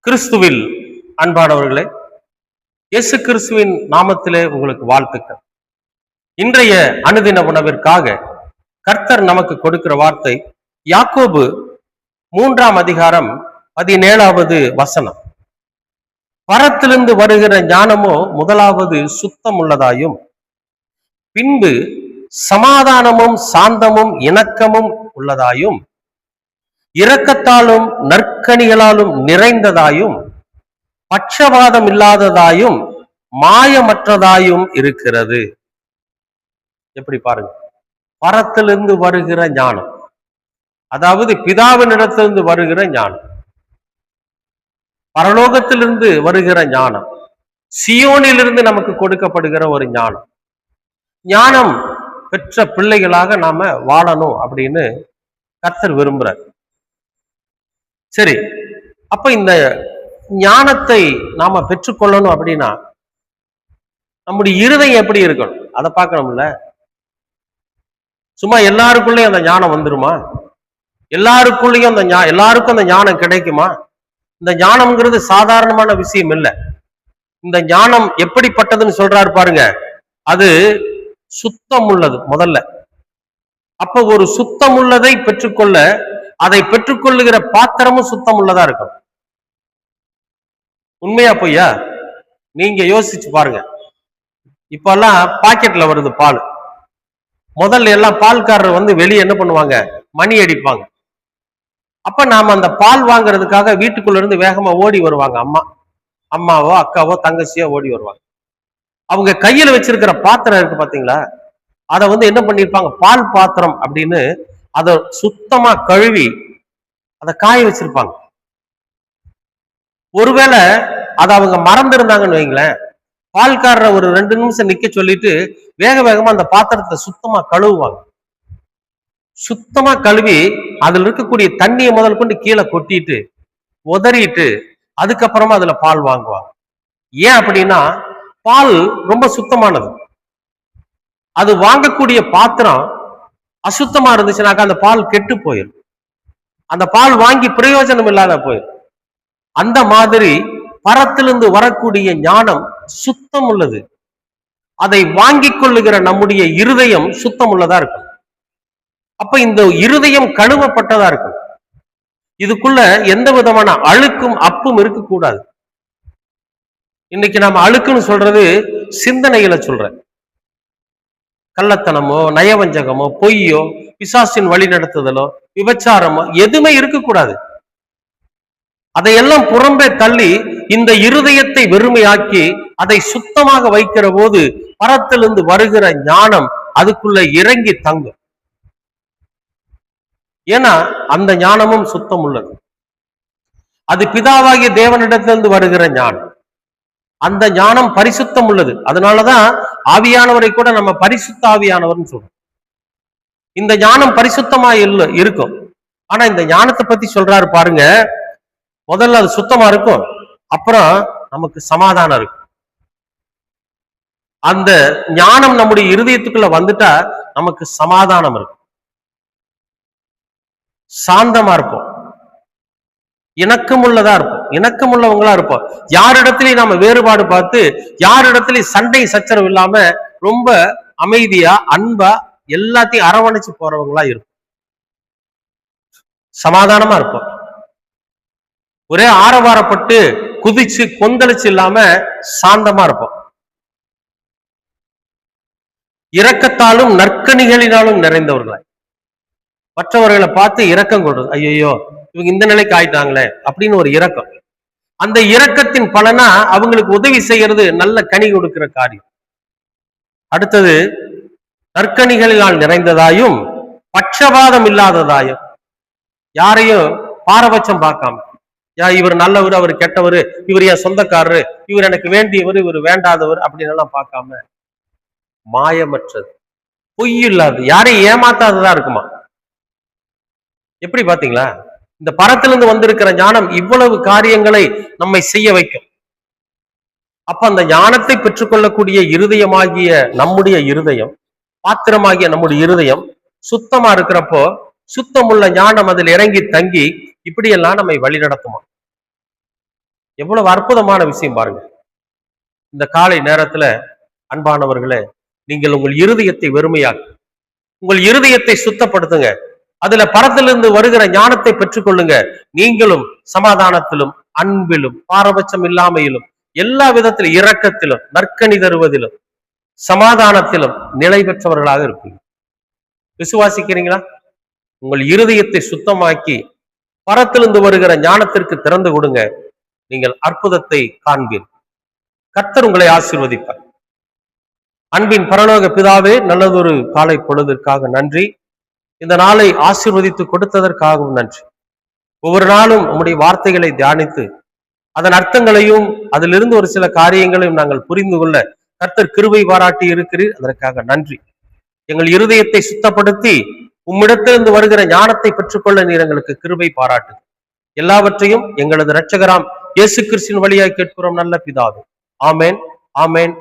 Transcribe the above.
கிறிஸ்துவில் அன்பானவர்களே, இயேசு கிறிஸ்துவின் நாமத்திலே உங்களுக்கு வாழ்த்துக்கள். இன்றைய அனுதின உணவிற்காக கர்த்தர் நமக்கு கொடுக்கிற வார்த்தை யாக்கோபு 3ஆம் அதிகாரம் 17வது வசனம். பரத்திலிருந்து வருகிற ஞானமோ முதலாவது சுத்தம் உள்ளதாயும், பின்பு சமாதானமும் சாந்தமும் இணக்கமும் உள்ளதாயும், இரக்கத்தாலும் நற்கனிகளாலும் நிறைந்ததாயும், பட்சபாதம் இல்லாததாயும், மாயமற்றதாயும் இருக்கிறது. எப்படி பாருங்க, பரத்திலிருந்து வருகிற ஞானம், அதாவது பிதாவினிடத்திலிருந்து வருகிற ஞானம், பரலோகத்திலிருந்து வருகிற ஞானம், சியோனிலிருந்து நமக்கு கொடுக்கப்படுகிற ஒரு ஞானம். ஞானம் பெற்ற பிள்ளைகளாக நாம வாழணும் அப்படின்னு கர்த்தர் விரும்புறார். சரி, அப்ப இந்த ஞானத்தை நாம பெற்றுக்கொள்ளணும் அப்படின்னா நம்முடைய இருதயம் எப்படி இருக்கணும் அதை பார்க்கணும்ல. சும்மா எல்லாருக்குள்ளேயும் அந்த ஞானம் வந்துருமா? எல்லாருக்குள்ளேயும் எல்லாருக்கும் அந்த ஞானம் கிடைக்குமா? இந்த ஞானம்ங்கிறது சாதாரணமான விஷயம் இல்லை. இந்த ஞானம் எப்படிப்பட்டதுன்னு சொல்றாரு பாருங்க, அது சுத்தம் உள்ளது முதல்ல. அப்ப ஒரு சுத்தம் உள்ளதை பெற்றுக்கொள்ள அதை பெற்றுக்கொள்ளுகிற பாத்திரமும் சுத்தம் உள்ளதா இருக்கும். உண்மையா பொய்யா? நீங்க யோசிச்சு பாருங்க. இப்ப எல்லாம் பாக்கெட்ல வருது பால். முதல்ல எல்லாம் பால்காரர் வெளியே என்ன பண்ணுவாங்க, மணி அடிப்பாங்க. அப்ப நாம அந்த பால் வாங்குறதுக்காக வீட்டுக்குள்ள இருந்து வேகமா ஓடி வருவாங்க. அம்மாவோ அக்காவோ தங்கச்சியோ ஓடி வருவாங்க. அவங்க கையில வச்சிருக்கிற பாத்திரம் இருக்கு பாத்தீங்களா, அதை என்ன பண்ணிருப்பாங்க, பால் பாத்திரம் அப்படின்னு அதை சுத்தமா கழுவி அதை காய வச்சிருப்பாங்க. ஒருவேளை அதை அவங்க மறந்துருந்தாங்கன்னு வைங்களேன், பால்காரரை ஒரு 2 நிமிஷம் நிக்க சொல்லிட்டு வேக வேகமா அந்த பாத்திரத்தை சுத்தமா கழுவுவாங்க. சுத்தமா கழுவி அதுல இருக்கக்கூடிய தண்ணியை முதல் கொண்டு கீழே கொட்டிட்டு உதறிட்டு அதுக்கப்புறமா அதுல பால் வாங்குவாங்க. ஏன் அப்படின்னா பால் ரொம்ப சுத்தமானது. அது வாங்கக்கூடிய பாத்திரம் அசுத்தமா இருந்துச்சுனாக்கா அந்த பால் கெட்டு போயிடும், அந்த பால் வாங்கி பிரயோஜனம் இல்லாத போயிடும். அந்த மாதிரி பரத்திலிருந்து வரக்கூடிய ஞானம் சுத்தம் உள்ளது. அதை வாங்கி கொள்ளுகிற நம்முடைய இருதயம் சுத்தம் உள்ளதா இருக்கும். அப்ப இந்த இருதயம் கழுவப்பட்டதா இருக்கும். இதுக்குள்ள எந்த விதமான அழுக்கும் அப்பும் இருக்கக்கூடாது. இன்னைக்கு நாம அழுக்குன்னு சொல்றது சிந்தனைகளை சொல்றேன். கள்ளத்தனமோ நயவஞ்சகமோ பொய்யோ பிசாசின் வழி நடத்துதலோ விபச்சாரமோ எதுவுமே இருக்கக்கூடாது. அதையெல்லாம் புறம்பே தள்ளி இந்த இருதயத்தை வெறுமையாக்கி அதை சுத்தமாக வைக்கிற போது பரத்திலிருந்து வருகிற ஞானம் அதுக்குள்ள இறங்கி தங்கும். ஏன்னா அந்த ஞானமும் சுத்தம் உள்ளது. அது பிதாவாகிய தேவனிடத்திலிருந்து வருகிற ஞானம். அந்த ஞானம் பரிசுத்தம் உள்ளது. அதனாலதான் ஆவியானவரை கூட நம்ம பரிசுத்த ஆவியானவர்னு சொல்றோம். இந்த ஞானம் பரிசுத்தமா இருக்கும். ஆனா இந்த ஞானத்தை பத்தி சொல்றாரு பாருங்க, முதல்ல அது சுத்தமா இருக்கும், அப்புறம் நமக்கு சமாதானம் இருக்கும். அந்த ஞானம் நம்முடைய இருதயத்துக்குள்ள வந்துட்டா நமக்கு சமாதானம் இருக்கும், சாந்தமா இருப்போம், இணக்கமுள்ளதா இருப்போம், இணக்கமுள்ளவங்களா இருப்போம். யாரிடத்திலையும் நாம வேறுபாடு பார்த்து யாரிடத்திலையும் சண்டை சச்சரவு இல்லாம ரொம்ப அமைதியா அன்பா எல்லாத்தையும் அரவணைச்சு போறவங்களா இருக்கும், சமாதானமா இருப்போம். ஒரே ஆரவாரப்பட்டு குதிச்சு கொந்தளிச்சு இல்லாம சாந்தமா இருப்போம். இரக்கத்தாலும் நற்கனிகளினாலும் நிறைந்தவர்களாய் மற்றவர்களை பார்த்து இரக்கம் கொள்றது. ஐயோ இவங்க இந்த நிலைக்கு ஆயிட்டாங்களே அப்படின்னு ஒரு இரக்கம். அந்த இரக்கத்தின் பலனா அவங்களுக்கு உதவி செய்யறது நல்ல கனி கொடுக்கிற காரியம். அடுத்தது நற்கனிகளினால் நிறைந்ததாயும் பட்சபாதம் இல்லாததாயும், யாரையும் பாரபட்சம் பார்க்காம, இவர் நல்லவர் அவர் கெட்டவர், இவர் என் சொந்தக்காரரு, இவர் எனக்கு வேண்டியவர் இவர் வேண்டாதவர் அப்படின்னு எல்லாம் பார்க்காம மாயமற்றது, பொய் இல்லாது, யாரையும் ஏமாத்தாததா இருக்குமா. எப்படி பாத்தீங்களா? இந்த பரத்திலிருந்து வந்திருக்கிற ஞானம் இவ்வளவு காரியங்களை நம்மை செய்ய வைக்கும். அப்ப அந்த ஞானத்தை பெற்றுக்கொள்ளக்கூடிய இருதயமாகிய நம்முடைய இருதயம், பாத்திரமாகிய நம்முடைய இருதயம் சுத்தமா இருக்கிறப்போ சுத்தமுள்ள ஞானம் அதில் இறங்கி தங்கி இப்படியெல்லாம் நம்மை வழி நடத்துமா. எவ்வளவு அற்புதமான விஷயம் பாருங்க. இந்த காலை நேரத்துல அன்பானவர்களே, நீங்கள் உங்கள் இருதயத்தை வெறுமையாக்கு, உங்கள் இருதயத்தை சுத்தப்படுத்துங்க. அதுல பரத்திலிருந்து வருகிற ஞானத்தை பெற்றுக்கொள்ளுங்க. நீங்களும் சமாதானத்திலும் அன்பிலும் பாரபட்சம் இல்லாமையிலும் எல்லா விதத்திலும் இரக்கத்திலும் நற்கனி தருவதிலும் சமாதானத்திலும் நிலை பெற்றவர்களாக இருப்பீங்க. விசுவாசிக்கிறீங்களா? உங்கள் இருதயத்தை சுத்தமாக்கி பரத்திலிருந்து வருகிற ஞானத்திற்கு திறந்து கொடுங்க. நீங்கள் அற்புதத்தை காண்பீர்கள். கர்த்தர் உங்களை ஆசீர்வதிப்பார். அன்பின் பரலோக பிதாவே, நல்லதொரு காலை பொழுதிற்காக நன்றி. இந்த நாளை ஆசீர்வதித்து கொடுத்ததற்காகவும் நன்றி. ஒவ்வொரு நாளும் உம்முடைய வார்த்தைகளை தியானித்து அதன் அர்த்தங்களையும் அதிலிருந்து ஒரு சில காரியங்களையும் நாங்கள் புரிந்து கொள்ள கர்த்தர் கிருபை பாராட்டி இருக்கிறீர். அதற்காக நன்றி. எங்கள் இருதயத்தை சுத்தப்படுத்தி உம்மிடத்திலிருந்து வருகிற ஞானத்தை பெற்றுக்கொள்ள நீர் எங்களுக்கு கிருபை பாராட்டு. எல்லாவற்றையும் எங்களது இரட்சகராம் இயேசு கிறிஸ்துவின் வழியாய் கேட்கிறோம் நல்ல பிதாவே. ஆமேன், ஆமேன்.